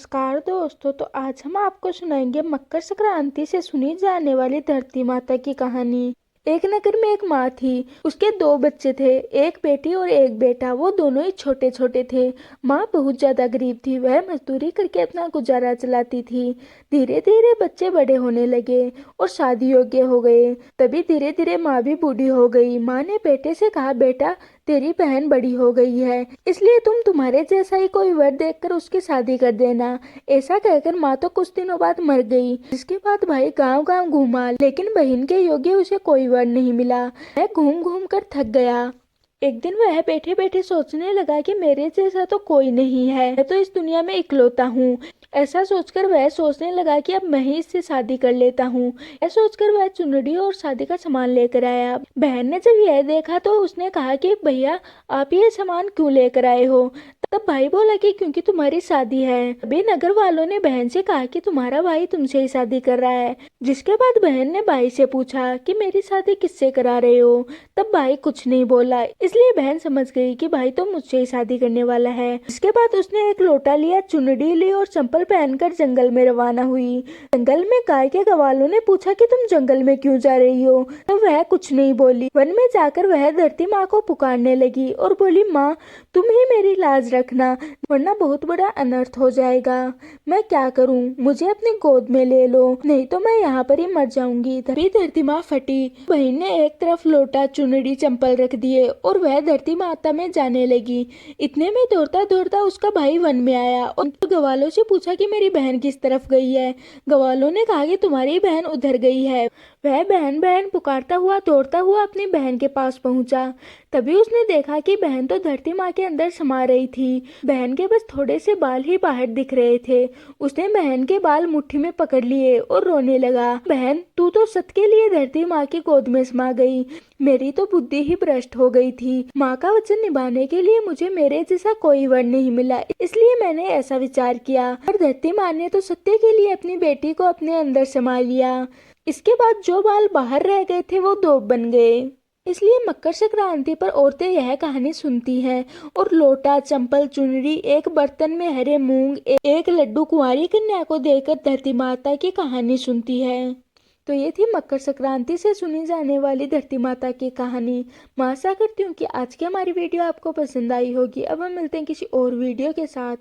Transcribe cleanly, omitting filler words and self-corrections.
नमस्कार दोस्तों। तो आज हम आपको सुनाएंगे मकर संक्रांति से सुनी जाने वाली धरती माता की कहानी। एक नगर में एक माँ थी। उसके दो बच्चे थे, एक बेटी और एक बेटा। वो दोनों ही छोटे छोटे थे। माँ बहुत ज्यादा गरीब थी। वह मजदूरी करके अपना गुजारा चलाती थी। धीरे धीरे बच्चे बड़े होने लगे और शादी योग्य हो गए। तभी धीरे धीरे माँ भी बूढ़ी हो गई। माँ ने बेटे से कहा, बेटा तेरी बहन बड़ी हो गई है, इसलिए तुम तुम्हारे जैसा ही कोई वर देखकर उसकी शादी कर देना। ऐसा कहकर माँ तो कुछ दिनों बाद मर गई। जिसके बाद भाई गांव गांव घूमा, लेकिन बहन के योग्य उसे कोई वर नहीं मिला। वह घूम घूम कर थक गया। एक दिन वह बैठे बैठे सोचने लगा कि मेरे जैसा तो कोई नहीं है, मैं तो इस दुनिया में इकलौता हूँ। ऐसा सोचकर वह सोचने लगा कि अब मैं ही इससे शादी कर लेता हूँ। ऐसा सोचकर वह चुनरी और शादी का सामान लेकर आया। बहन ने जब यह देखा तो उसने कहा कि भैया आप ये सामान क्यों लेकर आए हो। तब भाई बोला कि क्योंकि तुम्हारी शादी है। तभी नगर वालों ने बहन से कहा कि तुम्हारा भाई तुमसे ही शादी कर रहा है। जिसके बाद बहन ने भाई से पूछा कि मेरी शादी किससे करा रहे हो। तब भाई कुछ नहीं बोला, इसलिए बहन समझ गई कि भाई तो मुझसे ही शादी करने वाला है। इसके बाद उसने एक लोटा लिया, चुनरी ली और चंपल पहनकर जंगल में रवाना हुई। जंगल में गाय के ग्वालों ने पूछा कि तुम जंगल में क्यों जा रही हो। तो वह कुछ नहीं बोली। वन में जाकर वह धरती माँ को पुकारने लगी और बोली, माँ तुम ही मेरी लाज रखना, वरना बहुत बड़ा अनर्थ हो जाएगा। मैं क्या करूं, मुझे अपनी गोद में ले लो, नहीं तो मैं यहाँ पर ही मर जाऊंगी। तभी धरती माँ फटी। बहन ने एक तरफ लोटा, चुनरी, चंपल रख दिए और वह धरती माता में जाने लगी। इतने में दौड़ता दौड़ता उसका भाई वन में आया और ग्वालों से पूछा कि मेरी बहन किस तरफ गई है। ग्वालों ने कहा कि तुम्हारी बहन उधर गई है। वह बहन बहन पुकारता हुआ दौड़ता हुआ अपनी बहन के पास पहुंचा। तभी उसने देखा कि बहन तो धरती माँ के अंदर समा रही थी। बहन के बस थोड़े से बाल ही बाहर दिख रहे थे। उसने बहन के बाल मुट्ठी में पकड़ लिए और रोने लगा, बहन तू तो सत के लिए धरती माँ की गोद में समा गई। मेरी तो बुद्धि ही भ्रष्ट हो गई थी। माँ का वचन निभाने के लिए मुझे मेरे जैसा कोई वर नहीं मिला, इसलिए मैंने ऐसा विचार किया। और धरती माँ ने तो सत्य के लिए अपनी बेटी को अपने अंदर समा लिया। इसके बाद जो बाल बाहर रह गए थे वो दो बन गए। इसलिए मकर संक्रांति पर औरतें यह कहानी सुनती हैं और लोटा, चंपल, चुनरी, एक बर्तन में हरे मूंग, एक लड्डू कुंवारी कन्या को देकर धरती माता की कहानी सुनती है। तो ये थी मकर संक्रांति से सुनी जाने वाली धरती माता की कहानी। मैं आशा करती हूँ कि आज की हमारी वीडियो आपको पसंद आई होगी। अब हम मिलते हैं किसी और वीडियो के साथ।